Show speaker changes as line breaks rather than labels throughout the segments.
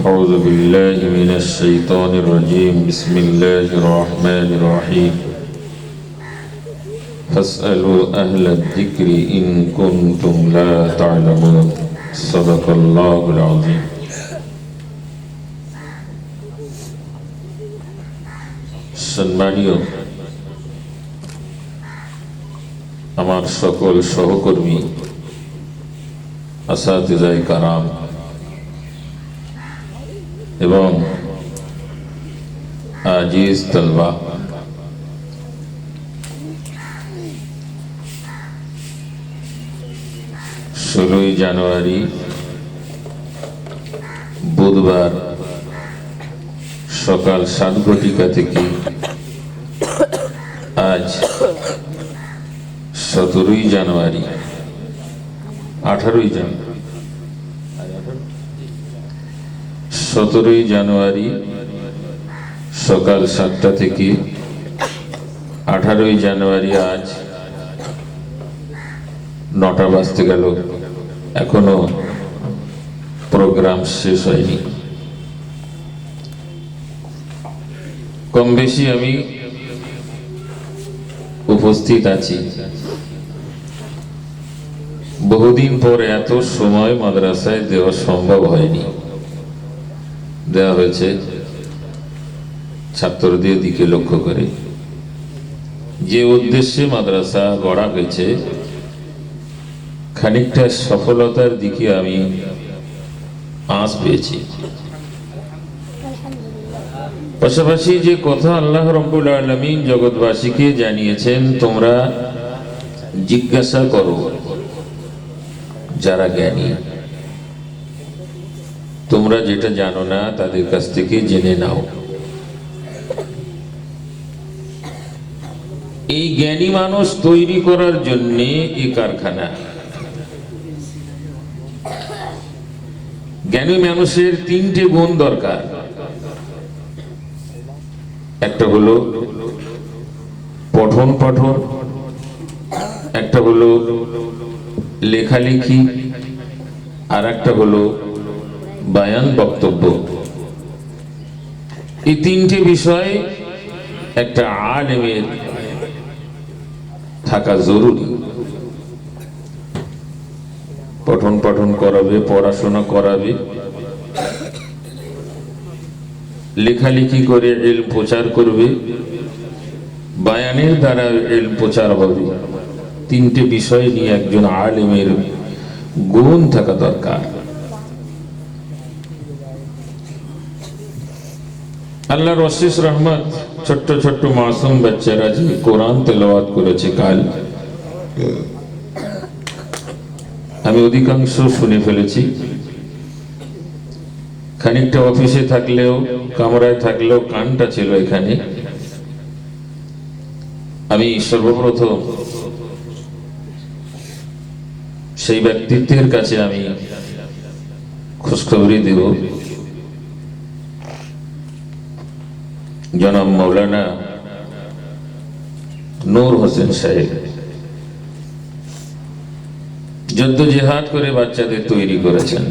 أعوذ بالله من الشيطان الرجيم بسم الله الرحمن الرحيم فاسألوا أهل الذكر إن كنتم لا تعلمون صدق الله العظيم সম্মানীয় আমার সকল সহকর্মী আসাতিজায়ে কারাম এবং আজিজ তলবা, 16 জানুয়ারি বুধবার সকাল 7 ঘটিকা থেকে আজ 17 জানুয়ারি 17 জানুয়ারি সকাল 7টা থেকে 18 জানুয়ারি আজ 9টা বাজতে গেল, এখনো প্রোগ্রাম শেষ হয়নি। কম বেশি আমি উপস্থিত আছি। বহুদিন পর এত সময় মাদ্রাসায় দেওয়া সম্ভব হয়নি। দেওয়া হয়েছে ছাত্রদের দিকে লক্ষ্য করে। যে উদ্দেশ্যে মাদ্রাসা গড়া হয়েছে খানিকটা সফলতার দিকে আমি আঁচ পেয়েছি। পাশাপাশি যে কথা আল্লাহ রাব্বুল আলামিন জগৎবাসীকে জানিয়েছেন, তোমরা জিজ্ঞাসা করো যারা জ্ঞানী, তোমরা যেটা জানো না তাদের কাছ থেকে জেনে নাও। এই জ্ঞানী মানুষ তৈরি করার জন্য এই কারখানা। জ্ঞানী মানুষের 3টে গুণ দরকার। একটা হলো পঠন পাঠন, একটা হলো লেখালেখি, আর একটা হলো বায়ান বক্তব্য। এই 3টে বিষয় একটা আলেমের থাকা জরুরি। পঠন পাঠন করাবে, পড়াশোনা করাবে, লেখালেখি করে ইলম প্রচার করবে, বায়ানের দ্বারা ইলম প্রচার হবে। 3টে বিষয় নিয়ে একজন আলেমের গুণ থাকা দরকার। আল্লাহর অশেষ রহমত, ছোট্ট ছোট্ট মাসুম বাচ্চারা যে কোরআন তেলাওয়াত করেছে কাল, আমি অধিকাংশ শুনে ফেলেছি। খানিকটা অফিসে থাকলেও, কামরায় থাকলেও কানটা ছিল এখানে। আমি সর্বপ্রথম সেই ব্যক্তিত্বের কাছে আমি খোঁজখবরি দেব। জনাব মৌলানা নূর হোসেন সাহেব জদ্দোজেহাদ করে বাচ্চাদের তৈরি করেছেন।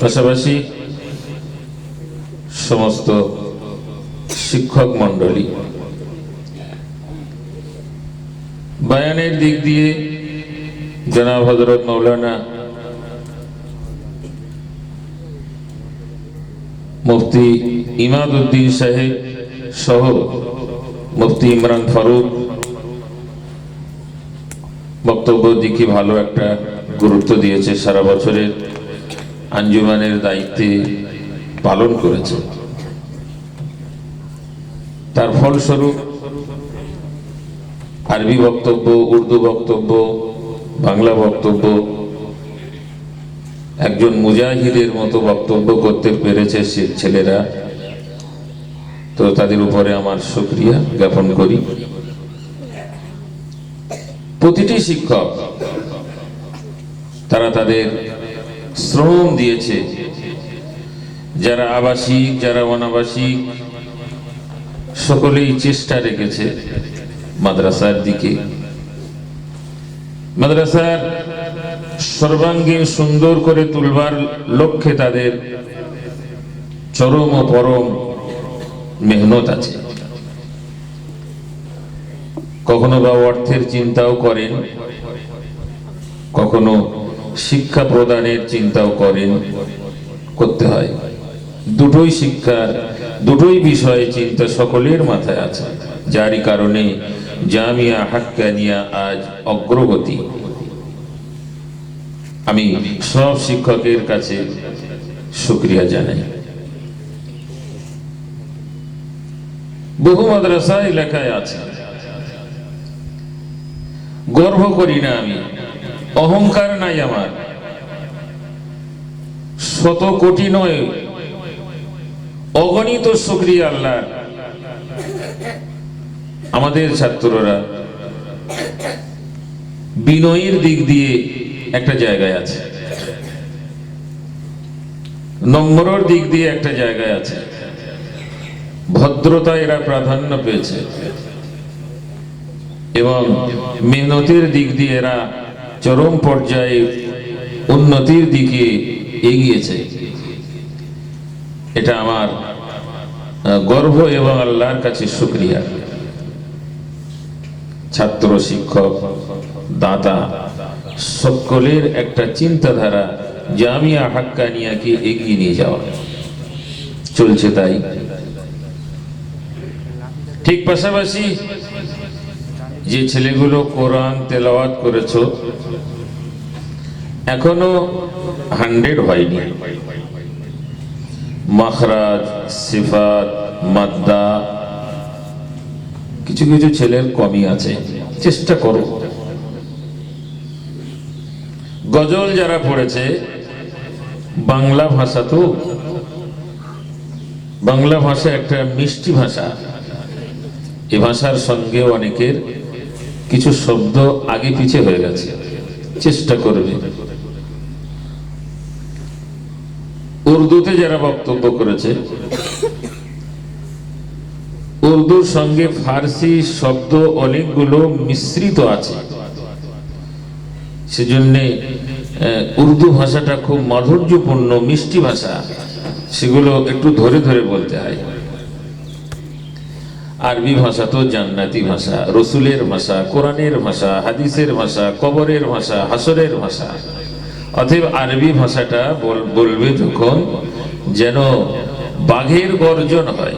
পাশাপাশি সমস্ত শিক্ষক মন্ডলী, বায়ানের দিক দিয়ে জনাব হযরত মৌলানা মুফতি ইমাদউদ্দিন সাহেব সহ মুফতি ইমরান ফারুক বক্তব্য দিকে ভালো একটা গুরুত্ব দিয়েছে। সারা বছরের আঞ্জুমানের দায়িত্বে পালন করেছে। তার ফলস্বরূপ আরবি বক্তব্য, উর্দু বক্তব্য, বাংলা বক্তব্য একজন মুজাহিদের মতো বক্তব্য করতে পেরেছে ছেলেরা। তো তাদের উপরে আমার শুকরিয়া জ্ঞাপন করি। প্রতিটি শিক্ষক তারা তাদের শ্রম দিয়েছে, যারা আবাসিক যারা অনাবাসিক সকলেই চেষ্টা রেখেছে মাদ্রাসার দিকে। মাদ্রাসার সর্বাঙ্গীন সুন্দর করে তুলবার লক্ষ্যে তাদের চরম ও পরম মেহনত আছে। কখনো বা অর্থের চিন্তাও করেন, কখনো শিক্ষা প্রদানের চিন্তাও করেন, করতে হয়। দুটোই শিক্ষার, দুটোই বিষয়ে চিন্তা সকলের মাথায় আছে, যারই কারণে জামিয়া হাক্কানিয়া আজ অগ্রগতি। আমি সব শিক্ষকের কাছে শুকরিয়া জানাই। বহু মাদ্রাসা এলাকায় আছে, গর্ব করি না আমি, অহংকার নাই আমার, শত কোটি নয় অগণিত শুকরিয়া আল্লাহ। আমাদের ছাত্ররা বিনয়ের দিক দিয়ে একটা জায়গায় আছে, নম্বরের দিক দিয়ে একটা জায়গায় আছে, ভদ্রতা এরা প্রাধান্য পেয়েছে এবং মেহনতের দিক দিয়ে এরা চরম পর্যায়ে উন্নতির দিকে এগিয়েছে। এটা আমার গর্ব এবং আল্লাহর কাছে শুকরিয়া। ছাত্র, শিক্ষক, দাতা সকলের একটা চিন্তাধারা জামিয়া হাক্কানিয়াকে এগিয়ে নিয়ে যাওয়া চলছে। তাই ঠিক পাশাপাশি যে ছেলেগুলো কোরআন তেলাওয়াত করেছো, এখনো 100 হয়নি। মাখরাজ, সিফাত, মাদ্দা কিছু কিছু ছেলের কমই আছে, চেষ্টা করো। গজল যারা পড়েছে, বাংলা ভাষা, তো বাংলা ভাষা একটা মিষ্টি ভাষা। এ ভাষার সঙ্গে অনেকের কিছু শব্দ আগে পিছে হয়ে গেছে, চেষ্টা করবে। উর্দুতে যারা বক্তব্য করেছে, উর্দুর সঙ্গে ফার্সি শব্দ অনেকগুলো মিশ্রিত আছে, সেজন্য উর্দু ভাষাটা খুব মাধুর্যপূর্ণ মিষ্টি ভাষা, সেগুলো একটু ধরে ধরে বলতে হয়। আরবি ভাষা তো জান্নাতি ভাষা, রসুলের ভাষা, কোরআনের ভাষা, হাদিসের ভাষা, কবরের ভাষা, হাসরের ভাষা। অতএব আরবি ভাষাটা বলবে যখন, যেন বাঘের গর্জন হয়,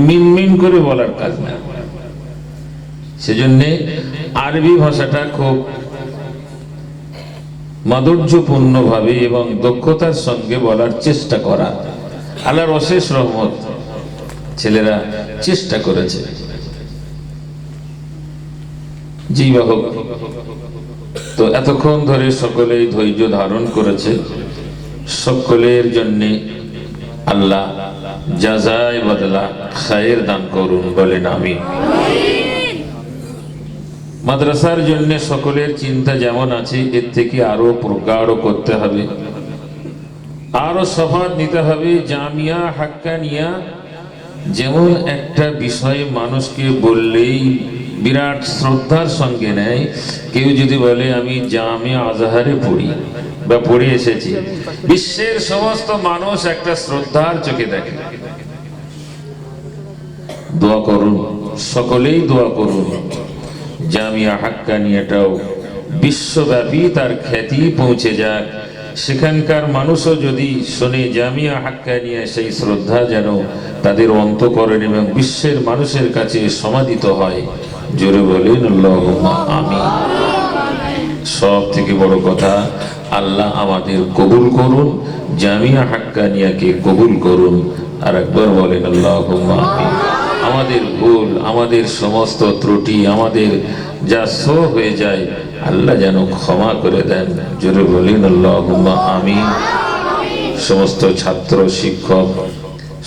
মিনমিন করে বলার কাজ না। সেজন্য আরবি ভাষাটা খুব মাধুর্যপূর্ণ ভাবে এবং দক্ষতার সঙ্গে বলার চেষ্টা করা। আল্লাহর অশেষ রহমত, ছেলেরা চেষ্টা করেছে। জি বাহক, তো এতক্ষণ ধরে সকলেই ধৈর্য ধারণ করেছে, সকলের জন্য আল্লাহ জাযায়ে বদলা খায়ের দান করুন, বলেন আমিন। মাদ্রাসার জন্য সকলের চিন্তা যেমন আছে, এর থেকে আরো প্রগাঢ় করতে হবে, আরো শপথ নিতে হবে। জামিয়া হাক্কানিয়া যেমন একটা বিষয়ে মানুষকে বললেই বিরাট শ্রদ্ধার সঙ্গে নেয়। কেউ যদি বলে আমি জামিয়া আজহারে পড়ি বা পড়ে এসেছি, বিশ্বের সমস্ত মানুষ একটা শ্রদ্ধার চোখে দেখে। দোয়া করুন, সকলেই দোয়া করুন, জামিয়া হাক্কানিয়াটাও বিশ্বব্যাপী তার খ্যাতি পৌঁছে যাক। সেখানকার মানুষও যদি শোনে জামিয়া হাক্কানিয়া, সেই শ্রদ্ধা যেন তাদের অন্তঃকরণ এবং বিশ্বের মানুষের কাছে সমাদিত হয়। জোরে বলেন আল্লাহুম্মা আমিন। সব থেকে বড় কথা, আল্লাহ আমাদের কবুল করুন, জামিয়া হাক্কানিয়াকে কবুল করুন। আর একবার বলেন আল্লাহুম্মা আমিন। আমাদের ভুল, আমাদের সমস্ত ত্রুটি, আমাদের যা সো হয়ে যায়, আল্লাহ যেন ক্ষমা করে দেন। জোরে বলেন আল্লাহুম্মা আমিন। সমস্ত ছাত্র, শিক্ষক,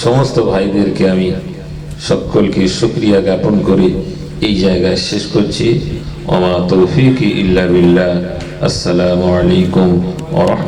সমস্ত ভাইদেরকে আমি সকলকে শুকরিয়া জ্ঞাপন করে এই জায়গায় শেষ করছি। ওয়া মা তৌফিকি ইল্লা বিল্লাহ। আসসালামু আলাইকুম ওয়া রাহমাতুল্লাহ।